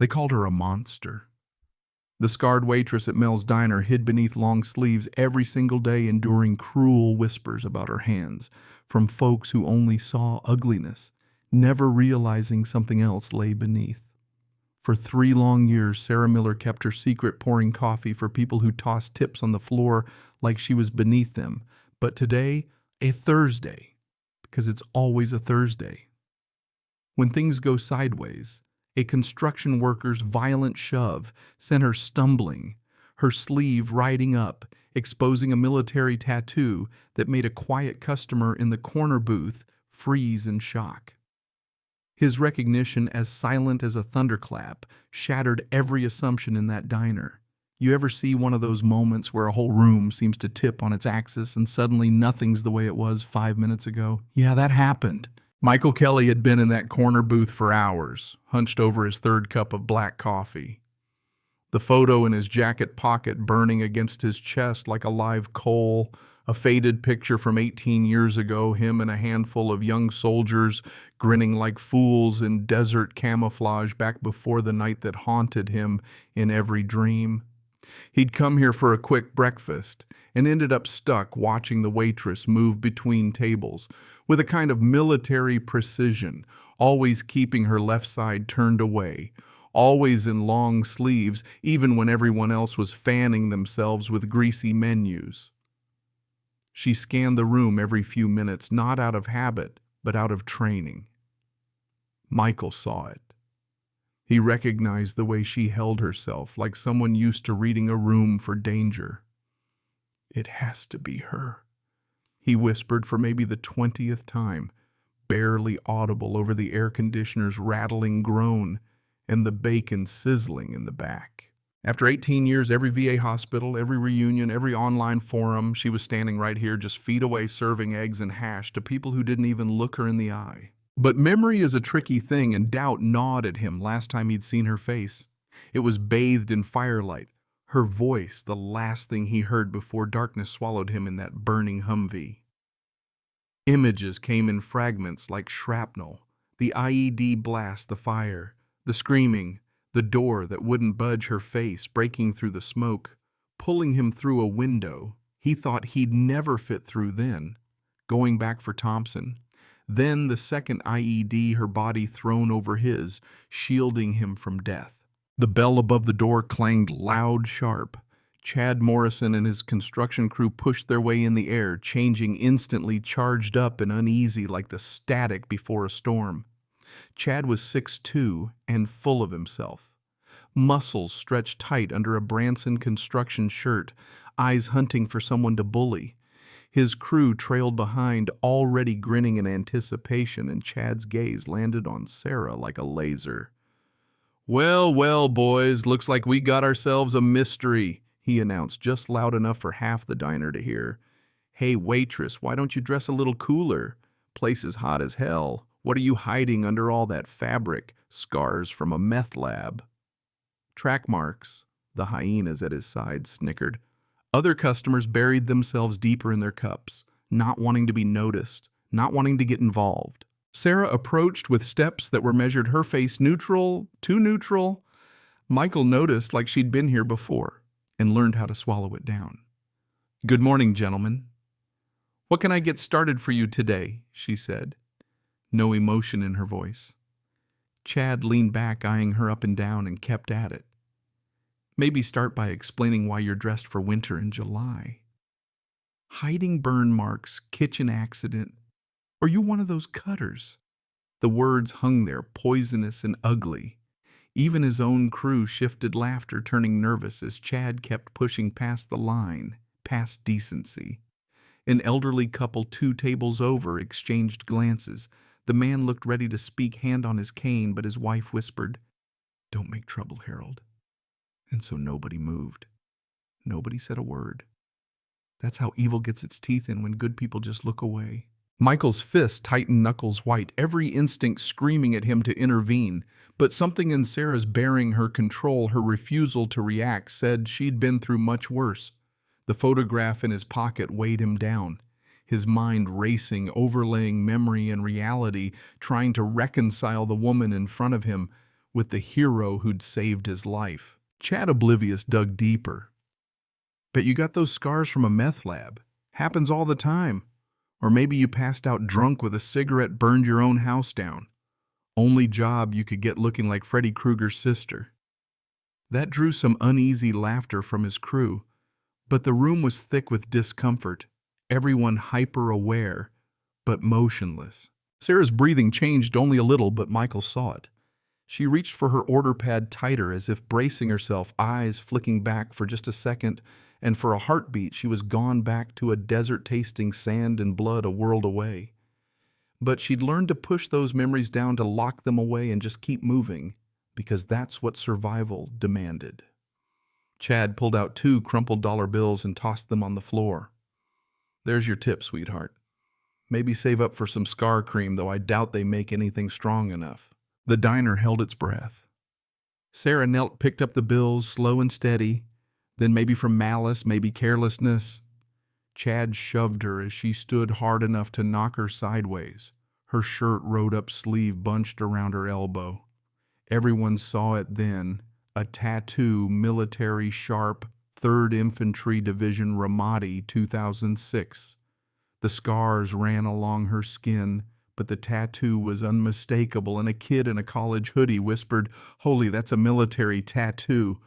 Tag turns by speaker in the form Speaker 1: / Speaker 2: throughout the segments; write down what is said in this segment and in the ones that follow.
Speaker 1: They called her a monster. The scarred waitress at Mel's Diner hid beneath long sleeves every single day, enduring cruel whispers about her hands from folks who only saw ugliness, never realizing something else lay beneath. For 3 long years, Sarah Miller kept her secret, pouring coffee for people who tossed tips on the floor like she was beneath them. But today, a Thursday, because it's always a Thursday. When things go sideways, a construction worker's violent shove sent her stumbling, her sleeve riding up, exposing a military tattoo that made a quiet customer in the corner booth freeze in shock. His recognition, as silent as a thunderclap, shattered every assumption in that diner. You ever see one of those moments where a whole room seems to tip on its axis and suddenly nothing's the way it was 5 minutes ago? Yeah, that happened. Michael Kelly had been in that corner booth for hours, hunched over his 3rd cup of black coffee. The photo in his jacket pocket burning against his chest like a live coal, a faded picture from 18 years ago, him and a handful of young soldiers grinning like fools in desert camouflage back before the night that haunted him in every dream. He'd come here for a quick breakfast and ended up stuck watching the waitress move between tables with a kind of military precision, always keeping her left side turned away, always in long sleeves, even when everyone else was fanning themselves with greasy menus. She scanned the room every few minutes, not out of habit, but out of training. Michael saw it. He recognized the way she held herself, like someone used to reading a room for danger. "It has to be her," he whispered for maybe the 20th time, barely audible over the air conditioner's rattling groan and the bacon sizzling in the back. After 18 years, every VA hospital, every reunion, every online forum, she was standing right here, just feet away, serving eggs and hash to people who didn't even look her in the eye. But memory is a tricky thing, and doubt gnawed at him last time he'd seen her face. It was bathed in firelight, her voice the last thing he heard before darkness swallowed him in that burning Humvee. Images came in fragments like shrapnel, the IED blast, the fire, the screaming, the door that wouldn't budge, her face breaking through the smoke, pulling him through a window he thought he'd never fit through then, going back for Thompson. Then the second IED, her body thrown over his, shielding him from death. The bell above the door clanged loud, sharp. Chad Morrison and his construction crew pushed their way in the air, changing instantly, charged up and uneasy like the static before a storm. Chad was 6'2" and full of himself. Muscles stretched tight under a Branson construction shirt, eyes hunting for someone to bully. His crew trailed behind, already grinning in anticipation, and Chad's gaze landed on Sarah like a laser. "Well, well, boys, looks like we got ourselves a mystery," he announced, just loud enough for half the diner to hear. "Hey, waitress, why don't you dress a little cooler? Place is hot as hell. What are you hiding under all that fabric? Scars from a meth lab." "Track marks," the hyenas at his side snickered. Other customers buried themselves deeper in their cups, not wanting to be noticed, not wanting to get involved. Sarah approached with steps that were measured, her face neutral, too neutral. Michael noticed like she'd been here before and learned how to swallow it down. "Good morning, gentlemen. What can I get started for you today?" she said. No emotion in her voice. Chad leaned back, eyeing her up and down, and kept at it. "Maybe start by explaining why you're dressed for winter in July. Hiding burn marks, kitchen accident, or you one of those cutters?" The words hung there, poisonous and ugly. Even his own crew shifted laughter, turning nervous as Chad kept pushing past the line, past decency. An elderly couple 2 tables over exchanged glances. The man looked ready to speak, hand on his cane, but his wife whispered, "Don't make trouble, Harold." And so nobody moved. Nobody said a word. That's how evil gets its teeth in, when good people just look away. Michael's fist tightened, knuckles white, every instinct screaming at him to intervene. But something in Sarah's bearing her control, her refusal to react, said she'd been through much worse. The photograph in his pocket weighed him down, his mind racing, overlaying memory and reality, trying to reconcile the woman in front of him with the hero who'd saved his life. Chad, oblivious, dug deeper. Bet you got those scars from a meth lab. Happens all the time. Or maybe you passed out drunk with a cigarette, burned your own house down. Only job you could get looking like Freddy Krueger's sister. That drew some uneasy laughter from his crew, but the room was thick with discomfort, everyone hyper-aware, but motionless. Sarah's breathing changed only a little, but Michael saw it. She reached for her order pad tighter as if bracing herself, eyes flicking back for just a second, and for a heartbeat she was gone back to a desert tasting sand and blood a world away. But she'd learned to push those memories down, to lock them away and just keep moving, because that's what survival demanded. Chad pulled out 2 crumpled dollar bills and tossed them on the floor. There's your tip, sweetheart. Maybe save up for some scar cream, though I doubt they make anything strong enough. The diner held its breath. Sarah knelt, picked up the bills, slow and steady. Then maybe from malice, maybe carelessness, Chad shoved her as she stood hard enough to knock her sideways, her shirt rolled-up sleeve bunched around her elbow. Everyone saw it then, a tattoo, military sharp, 3rd Infantry Division Ramadi 2006. The scars ran along her skin, but the tattoo was unmistakable, and a kid in a college hoodie whispered, "Holy, that's a military tattoo."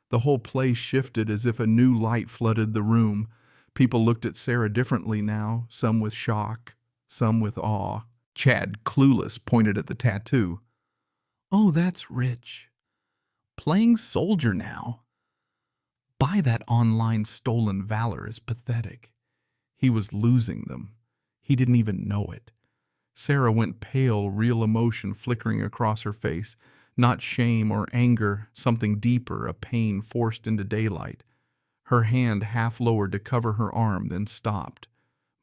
Speaker 1: The whole place shifted as if a new light flooded the room. People looked at Sarah differently now, some with shock, some with awe. Chad, clueless, pointed at the tattoo. "Oh, that's rich. Playing soldier now. Buy that online stolen valor is pathetic." He was losing them. He didn't even know it. Sarah went pale, real emotion flickering across her face. Not shame or anger, something deeper, a pain forced into daylight. Her hand half lowered to cover her arm, then stopped.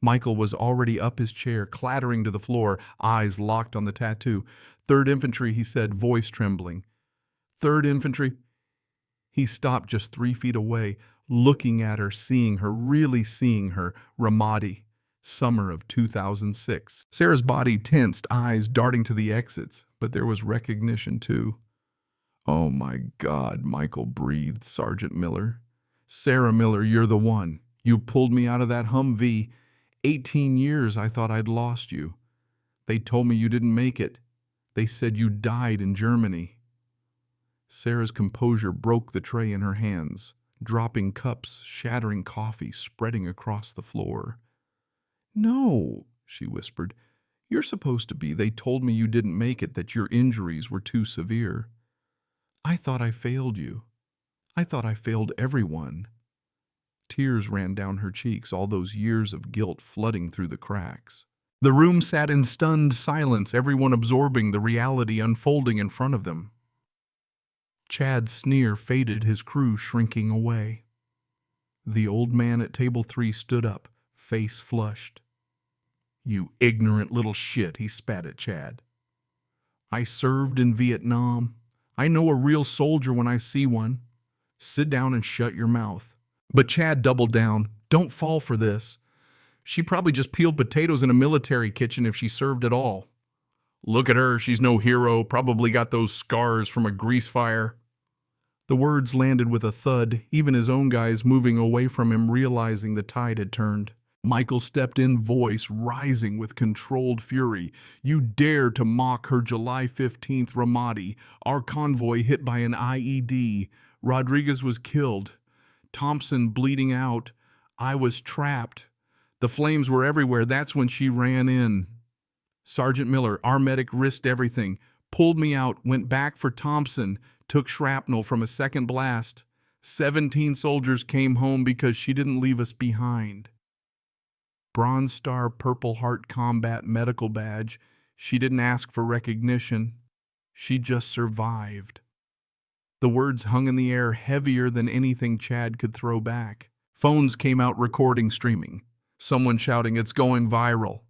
Speaker 1: Michael was already up his chair, clattering to the floor, eyes locked on the tattoo. "3rd Infantry," he said, voice trembling. "3rd Infantry." He stopped just 3 feet away, looking at her, seeing her, really seeing her. Ramadi, summer of 2006. Sarah's body tensed, eyes darting to the exits, but there was recognition too. "Oh my God," Michael breathed. "Sergeant Miller. Sarah Miller, you're the one. You pulled me out of that Humvee. 18 years I thought I'd lost you. They told me you didn't make it. They said you died in Germany." Sarah's composure broke the tray in her hands, dropping cups, shattering coffee, spreading across the floor. "No," she whispered. "You're supposed to be. They told me you didn't make it, that your injuries were too severe. I thought I failed you. I thought I failed everyone." Tears ran down her cheeks, all those years of guilt flooding through the cracks. The room sat in stunned silence, everyone absorbing the reality unfolding in front of them. Chad's sneer faded, his crew shrinking away. The old man at table 3 stood up, face flushed. "You ignorant little shit," he spat at Chad. "I served in Vietnam. I know a real soldier when I see one. Sit down and shut your mouth." But Chad doubled down. "Don't fall for this. She probably just peeled potatoes in a military kitchen if she served at all. Look at her, she's no hero, probably got those scars from a grease fire." The words landed with a thud, even his own guys moving away from him, realizing the tide had turned. Michael stepped in, voice rising with controlled fury. "You dare to mock her July 15th Ramadi, our convoy hit by an IED. Rodriguez was killed. Thompson bleeding out. I was trapped. The flames were everywhere. That's when she ran in. Sergeant Miller, our medic, risked everything. Pulled me out, went back for Thompson, took shrapnel from a second blast. 17 soldiers came home because she didn't leave us behind. Bronze Star, Purple Heart Combat Medical Badge. She didn't ask for recognition. She just survived." The words hung in the air, heavier than anything Chad could throw back. Phones came out, recording, streaming. Someone shouting, "It's going viral."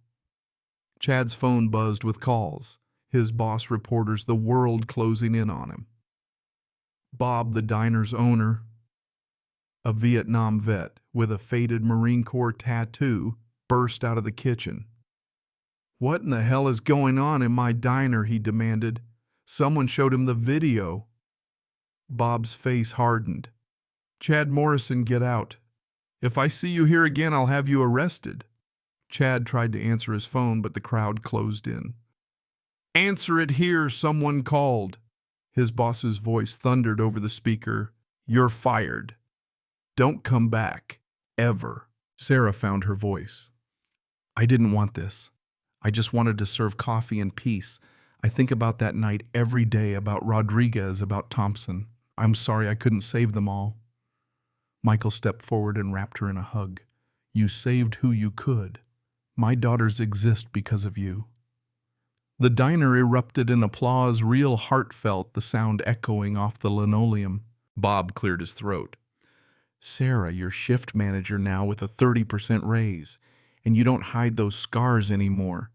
Speaker 1: Chad's phone buzzed with calls. His boss reporters, the world closing in on him. Bob, the diner's owner, a Vietnam vet with a faded Marine Corps tattoo, burst out of the kitchen. "What in the hell is going on in my diner?" he demanded. Someone showed him the video. Bob's face hardened. Chad Morrison, get out. If I see you here again, I'll have you arrested. Chad tried to answer his phone, but the crowd closed in. Answer it here, someone called. His boss's voice thundered over the speaker. You're fired. Don't come back. Ever. Sarah found her voice. I didn't want this. I just wanted to serve coffee in peace. I think about that night every day, about Rodriguez, about Thompson. I'm sorry I couldn't save them all. Michael stepped forward and wrapped her in a hug. You saved who you could. My daughters exist because of you. The diner erupted in applause, real heartfelt, the sound echoing off the linoleum. Bob cleared his throat. Sarah, you're shift manager now with a 30% raise, and you don't hide those scars anymore.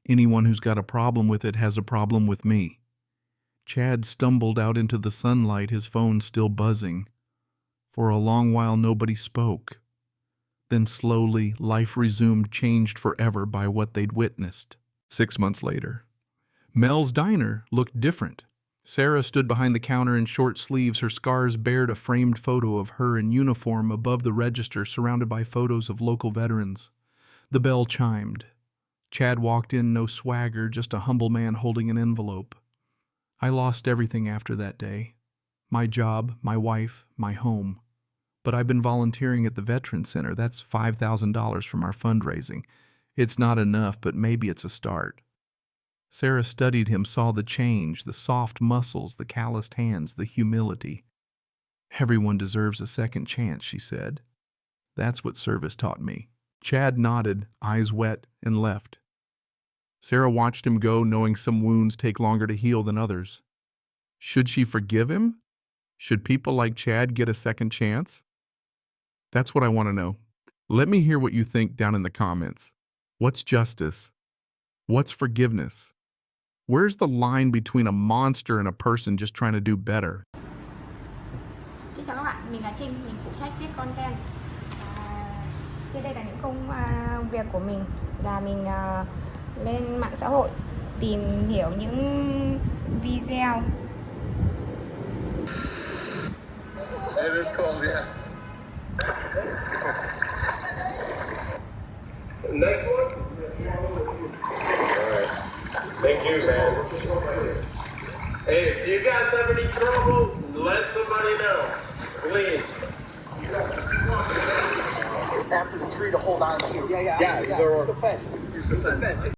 Speaker 1: Anyone who's got a problem with it has a problem with me. Chad stumbled out into the sunlight, his phone still buzzing. For a long while, nobody spoke. Then slowly, life resumed, changed forever by what they'd witnessed. 6 months later, Mel's diner looked different. Sarah stood behind the counter in short sleeves. Her scars bared a framed photo of her in uniform above the register, surrounded by photos of local veterans. The bell chimed. Chad walked in, no swagger, just a humble man holding an envelope. I lost everything after that day. My job, my wife, my home. But I've been volunteering at the Veterans Center. That's $5,000 from our fundraising. It's not enough, but maybe it's a start. Sarah studied him, saw the change, the soft muscles, the calloused hands, the humility. Everyone deserves a second chance, she said. That's what service taught me. Chad nodded, eyes wet, and left. Sarah watched him go, knowing some wounds take longer to heal than others. Should she forgive him? Should people like Chad get a second chance? That's what I want to know. Let me hear what you think down in the comments. What's justice? What's forgiveness? Where's the line between a monster and a person just trying to do better?
Speaker 2: Xin chào các bạn, mình là Trinh, mình phụ trách viết content. Trên đây là những công việc của mình là mình lên mạng xã hội tìm hiểu những video.
Speaker 3: It is cold, yeah. Next one? Alright. Thank you, man. Hey, if you guys have any trouble, let somebody know. Please.
Speaker 4: After the tree to hold on to.
Speaker 3: Yeah, they're